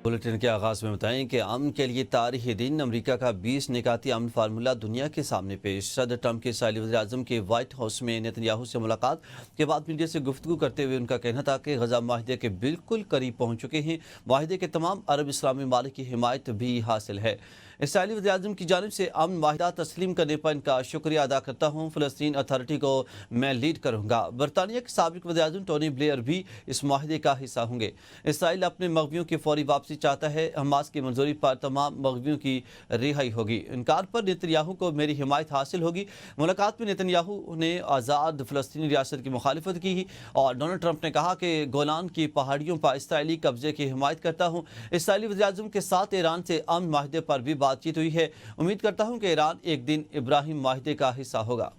Bulletin के आगाज में बताएं कि अमन के लिए तारीखी दिन अमेरिका का 20 निकाती अमन फार्मूला दुनिया के सामने पेश। सदर ट्रंप के इसराइली वज़ीर-ए-आज़म के व्हाइट हाउस में नेतन्याहू से मुलाकात के बाद मीडिया से गुफ्तगू करते हुए उनका कहना था कि गजा माहिदे के बिल्कुल करीब पहुंच चुके हैं। माहिदे के तमाम अरब इस्लामी ममालिक की हिमायत भी हासिल है। इसराइली वज़ीर-ए-आज़म की जानिब से अमन माहिदा तस्लीम करने पर इनका शुक्रिया अदा करता हूँ। फ़लस्तीन अथॉरिटी को मैं लीड करूँगा। बरतानिया के साबिक़ वज़ीर-ए-आज़म टोनी ब्लेयर भी इस माहिदे का हिस्सा होंगे। इसराइल अपने मग़वियों की फौरी वापसी चाहता है। हमास की मंजूरी पर तमाम मग़वियों की रिहाई होगी। इनकार पर नेतन्याहू को मेरी हिमायत हासिल होगी। मुलाकात में नेतन्याहू ने आज़ाद फ़लस्तीनी रियासत की मुखालिफत की और डोनाल्ड ट्रंप ने कहा कि गोलान की पहाड़ियों पर इसराइली कब्जे की हिमायत करता हूँ। इसराइली वज़ीर-ए-आज़म के साथ ईरान से अमन माहिदे पर भी बातचीत हुई है। उम्मीद करता हूँ कि ईरान एक दिन इब्राहिम माहिदे का हिस्सा होगा।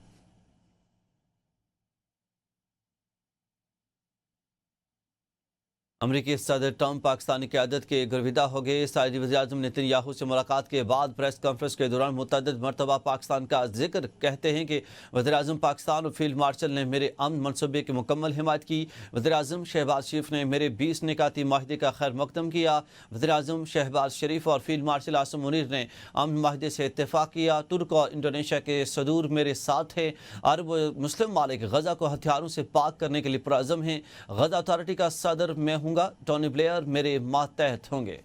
अमरीकी सदर ट्रंप पाकिस्तानी क़यादत के गर्विदा हो गए। इसराइली वज़ीर-ए-आज़म नेतन्याहू से मुलाकात के बाद प्रेस कॉन्फ्रेंस के दौरान मुतअद्दिद मरतबा पाकिस्तान का जिक्र कहते हैं कि वज़ीर-ए-आज़म पाकिस्तान और फील्ड मार्शल ने मेरे अमन मनसूबे की मुकम्मल हिमायत की। वज़ीर-ए-आज़म शहबाज शरीफ ने मेरे 20 निकाती माहिदे का खैर मकदम किया। वज़ीर-ए-आज़म शहबाज शरीफ और फील्ड मार्शल आसिम मुनीर ने अमन माहिदे से इत्तेफाक किया। तुर्क और इंडोनेशिया के सदूर मेरे साथ हैं। अरब व मुस्लिम मालिक गजा को हथियारों से पाक करने के लिए पुरअज़म हैं। गजा अथॉरिटी का सदर मैं हूँ। टोनी ब्लेयर मेरे मातहत होंगे।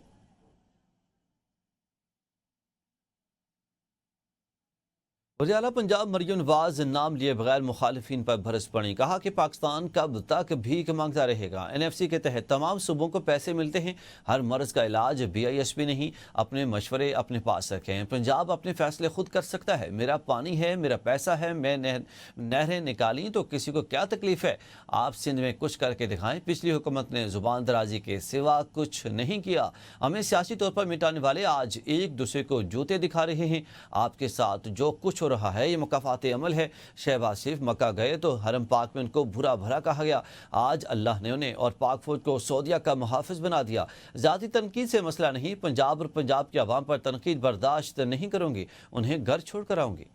वज़ीर-ए-आला पंजाब मरियम नवाज नाम लिए बगैर मुखालिफिन पर बरस पड़ी। कहा कि पाकिस्तान कब तक भीख मांगता रहेगा। NFC के तहत तमाम सूबों को पैसे मिलते हैं। हर मर्ज का इलाज BISP नहीं। अपने मशवरे अपने पास रखें। पंजाब अपने फैसले खुद कर सकता है। मेरा पानी है, मेरा पैसा है। मैं नहरें निकाली तो किसी को क्या तकलीफ है। आप सिंध में कुछ करके दिखाएं। पिछली हुकूमत ने जुबान दराजी के सिवा कुछ नहीं किया। हमें सियासी तौर पर मिटाने वाले आज एक दूसरे को जूते दिखा रहे हैं। आपके साथ जो कुछ रहा है ये मुकाफात अमल है। शहबाज शरीफ मक्का गए तो हरम पाक में उनको बुरा भला कहा गया। आज अल्लाह ने उन्हें और पाक फौज को सऊदिया का मुहाफिज बना दिया। ज़ाती तनकीद से मसला नहीं। पंजाब और पंजाब की आवाम पर तनकीद बर्दाश्त नहीं करूंगी। उन्हें घर छोड़ कर आऊंगी।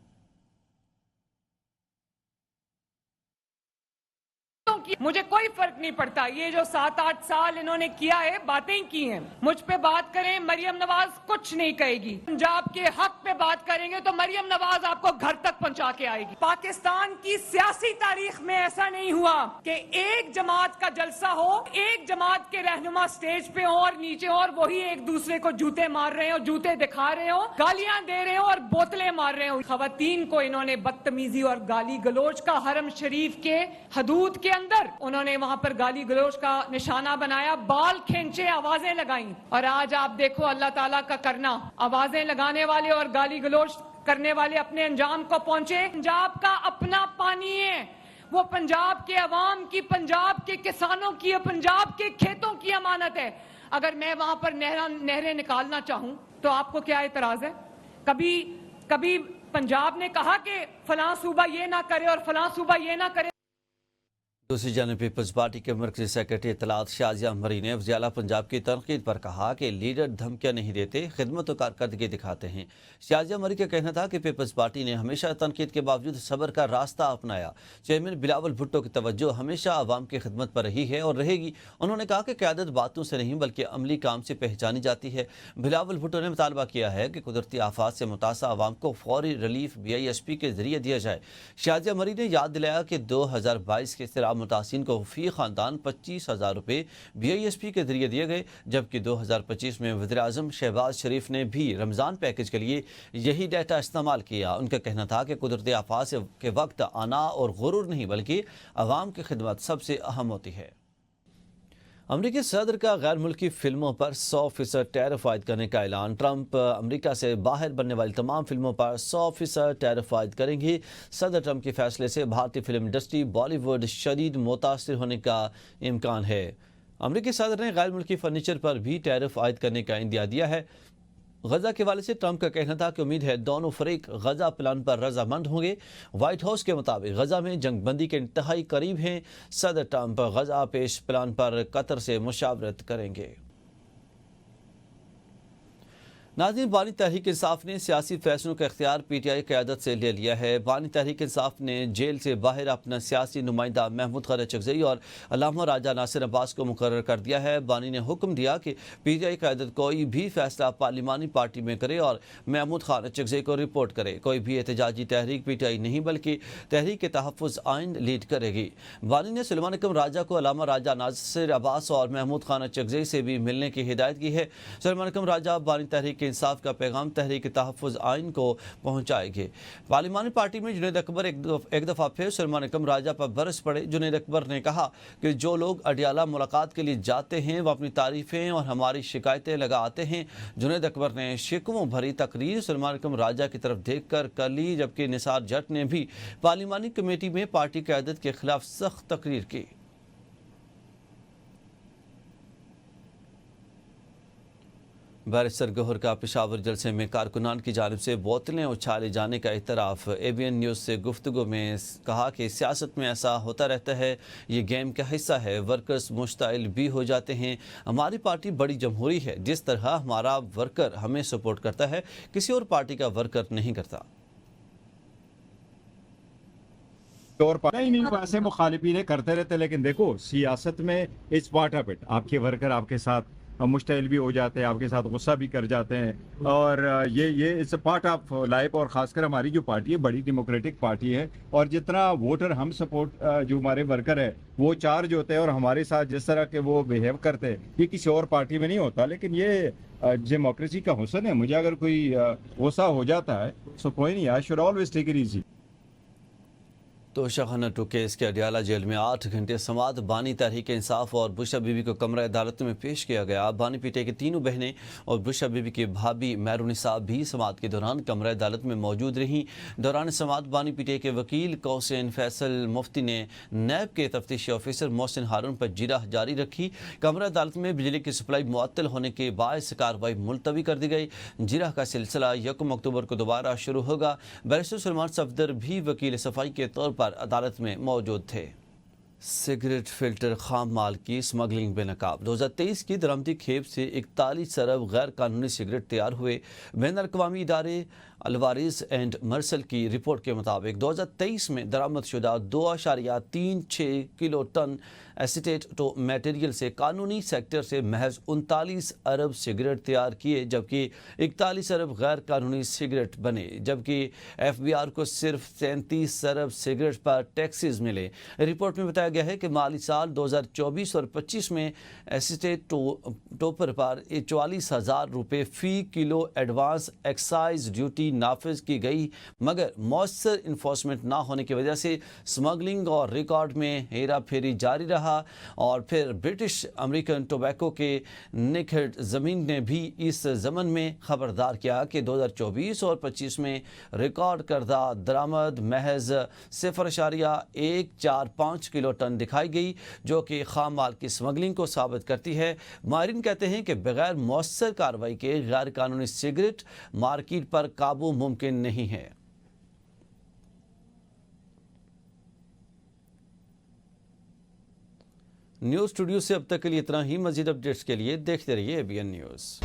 मुझे कोई फर्क नहीं पड़ता। ये जो 7-8 साल इन्होंने किया है, बातें की हैं। मुझ पे बात करें, मरियम नवाज कुछ नहीं कहेगी। पंजाब के हक पे बात करेंगे तो मरियम नवाज आपको घर तक पहुंचा के आएगी। पाकिस्तान की सियासी तारीख में ऐसा नहीं हुआ कि एक जमात का जलसा हो, एक जमात के रहनुमा स्टेज पे हो और नीचे हो और वही एक दूसरे को जूते मार रहे हो, जूते दिखा रहे हो, गालियां दे रहे हो और बोतलें मार रहे हो। खवातीन को इन्होंने बदतमीजी और गाली गलोच का हरम शरीफ के हदूद के अंदर उन्होंने वहां पर गाली गलोच का निशाना बनाया, बाल खींचे, आवाजें लगाई। और आज आप देखो अल्लाह ताला का करना, आवाजें लगाने वाले और गाली गलोच करने वाले अपने अंजाम को पहुंचे। पंजाब का अपना पानी है, वो पंजाब के अवाम की, पंजाब के किसानों की, पंजाब के खेतों की अमानत है। अगर मैं वहां पर नहरें निकालना चाहूं तो आपको क्या एतराज है? कभी पंजाब ने कहा कि फलां सूबा ये ना करे और फलां सूबा ये ना करे। दूसरी जानब पीपल्स पार्टी के मरकजी सेक्रेटरी इत्तलात शाजिया मरी ने वज़ीर-ए-आला पंजाब की तनकीद पर कहा कि लीडर धमकियां नहीं देते, खिदमत और कारकर्दगी दिखाते हैं। शाजिया मरी का कहना था कि पीपल्स पार्टी ने हमेशा तनकीद के बावजूद सब्र का रास्ता अपनाया। चेयरमैन बिलावल भुट्टो की तवज्जो हमेशा आवाम की खिदमत पर रही है और रहेगी। उन्होंने कहा कि क़यादत बातों से नहीं बल्कि अमली काम से पहचानी जाती है। बिलावल भुट्टो ने मुतालबा किया है कि कुदरती आफात से मुतासा आवाम को फौरी रिलीफ BISP के जरिए दिया जाए। शाजिया मरी ने याद दिलाया कि 2022 के सैलाब मुतासिन को फी खानदान 25,000 रुपये BISP के जरिए दिए गए, जबकि 2025 में वज़ीर-ए-आज़म शहबाज शरीफ ने भी रमज़ान पैकेज के लिए यही डाटा इस्तेमाल किया। उनका कहना था कि कुदरती आफात के वक्त आना और गुरूर नहीं बल्कि आवाम की खिदमत सबसे अहम होती है। अमरीकी सदर का गैर मुल्की फिल्मों पर 100% टैरिफ आयद करने का ऐलान। ट्रंप अमरीका से बाहर बनने वाली तमाम फिल्मों पर 100% टैरिफ आयद करेंगे। सदर ट्रंप के फैसले से भारतीय फिल्म इंडस्ट्री, बॉलीवुड शदीद मुतासिर होने का इम्कान है। अमरीकी सदर ने गैर मुल्की फर्नीचर पर भी टैरिफ आयद करने का इंदिया दिया है। गजा के हवाले से ट्रंप का कहना था कि उम्मीद है दोनों फरीक गजा प्लान पर रजामंद होंगे। व्हाइट हाउस के मुताबिक गजा में जंगबंदी के इंतहाई करीब हैं। सदर ट्रंप गजा पेश प्लान पर कतर से मुशावरत करेंगे। ناظرین، بانی تحریک انصاف نے سیاسی فیصلوں کا اختیار پی ٹی آئی قیادت سے لے لیا ہے۔ بانی تحریک انصاف نے جیل سے باہر اپنا سیاسی نمائندہ محمود خان اچکزئی اور علامہ راجہ ناصر عباس کو مقرر کر دیا ہے۔ بانی نے حکم دیا کہ پی ٹی آئی قیادت کوئی بھی فیصلہ پارلیمانی پارٹی میں کرے اور محمود خان اچکزئی کو رپورٹ کرے۔ کوئی بھی احتجاجی تحریک پی ٹی آئی نہیں بلکہ تحریک تحفظ آئین لیڈ کرے گی۔ بانی نے سلیمان اکرم راجہ کو علامہ راجہ ناصر عباس اور محمود خان اچکزئی سے بھی ملنے کی ہدایت کی ہے۔ سلیمان اکرم راجہ بانی تحریک انصاف کا پیغام تحریک تحفظ آئین کو پہنچائے گے۔ پارلیمانی پارٹی میں جنید اکبر ایک دفعہ پھر سلیمان اکرم راجہ پر برس پڑے۔ جنید اکبر نے کہا کہ جو لوگ اڈیالہ ملاقات کے لیے جاتے ہیں وہ اپنی تعریفیں اور ہماری شکایتیں لگا آتے ہیں۔ جنید اکبر نے شکووں بھری تقریر سلیمان اکرم راجہ کی طرف دیکھ کر لی، جبکہ نثار جٹ نے بھی پارلیمانی کمیٹی میں پارٹی قیادت کے خلاف سخت تقریر کی۔ بیرسٹر گوہر کا پشاور جلسے میں کارکنان کی جانب سے بوتلیں اچھالے جانے کا اعتراف۔ اے بی این نیوز سے گفتگو میں کہا کہ سیاست میں ایسا ہوتا رہتا ہے، یہ گیم کا حصہ ہے، ورکرز مشتعل بھی ہو جاتے ہیں۔ ہماری پارٹی بڑی جمہوری ہے، جس طرح ہمارا ورکر ہمیں سپورٹ کرتا ہے کسی اور پارٹی کا ورکر نہیں کرتا۔ نہیں ایسے مخالفین کرتے رہتے، لیکن دیکھو سیاست میں اٹس پارٹ آف اٹ، آپ کے ورکر آپ کے ساتھ مشتعل بھی ہو جاتے ہیں، آپ کے ساتھ غصہ بھی کر جاتے ہیں، اور یہ اٹس پارٹ آف لائف۔ اور خاص کر ہماری جو پارٹی ہے بڑی ڈیموکریٹک پارٹی ہے، اور جتنا ووٹر ہم سپورٹ جو ہمارے ورکر ہے وہ چارج ہوتے ہیں اور ہمارے ساتھ جس طرح کے وہ بیہیو کرتے ہیں یہ کسی اور پارٹی میں نہیں ہوتا۔ لیکن یہ ڈیموکریسی کا حسن ہے، مجھے اگر کوئی غصہ ہو جاتا ہے سو کوئی نہیں، I should always take it easy. تو شاہانہ ٹو کیس کے اڈیالہ جیل میں 8 گھنٹے سماعت۔ بانی تحریک انصاف اور بشرا بی بی کو کمرہ عدالت میں پیش کیا گیا۔ بانی پی ٹی آئی کی تینوں بہنیں اور بشرا بی بی کی بھابھی مہرون صاحب بھی سماعت کے دوران کمرہ عدالت میں موجود رہیں۔ دوران سماعت بانی پی ٹی آئی کے وکیل کوسین فیصل مفتی نے نیب کے تفتیشی آفیسر محسن ہارون پر جرح جاری رکھی۔ کمرہ عدالت میں بجلی کی سپلائی معطل ہونے کے باعث کارروائی ملتوی کر دی گئی۔ جرح کا سلسلہ 1 اکتوبر کو دوبارہ شروع ہوگا۔ بیرسٹر سلمان صفدر بھی وکیل صفائی کے طور پر عدالت میں موجود تھے۔ سگریٹ فلٹر خام مال کی سمگلنگ بے نقاب۔ 2023 کی درآمدی کھیپ سے 41 ارب غیر قانونی سگریٹ تیار ہوئے۔ بین الاقوامی ادارے الواریز اینڈ مرسل کی رپورٹ کے مطابق 2023 میں درآمد شدہ 2.36 کلو ٹن ایسیٹیٹ ٹو میٹیریل سے قانونی سیکٹر سے محض 39 ارب سگریٹ تیار کیے، جبکہ 41 ارب غیر قانونی سگریٹ بنے، جبکہ ایف بی آر کو صرف 37 ارب سگریٹ پر ٹیکسز ملے۔ رپورٹ میں بتایا گیا ہے کہ مالی سال 2024 اور 25 میں ایسیٹیٹ ٹوپر پر 44,000 روپے فی کلو ایڈوانس ایکسائز ڈیوٹی نافذ کی گئی، مگر مؤثر انفورسمنٹ نہ ہونے کی وجہ سے سمگلنگ اور ریکارڈ میں ہیرا پھیری جاری رہا۔ اور پھر برٹش امریکن ٹوبیکو کے نکہڈ زمین نے بھی اس ضمن میں خبردار کیا کہ 2024 اور 25 میں ریکارڈ کردہ درآمد محض 0.145 کلو ٹن دکھائی گئی، جو کہ خام مال کی سمگلنگ کو ثابت کرتی ہے۔ ماہرین کہتے ہیں کہ بغیر مؤثر کارروائی کے غیر قانونی سگریٹ مارکیٹ پر قابو ممکن نہیں ہے۔ نیوز اسٹوڈیو سے اب تک کے لیے اتنا ہی۔ مزید اپڈیٹس کے لیے دیکھتے رہیے ABN نیوز۔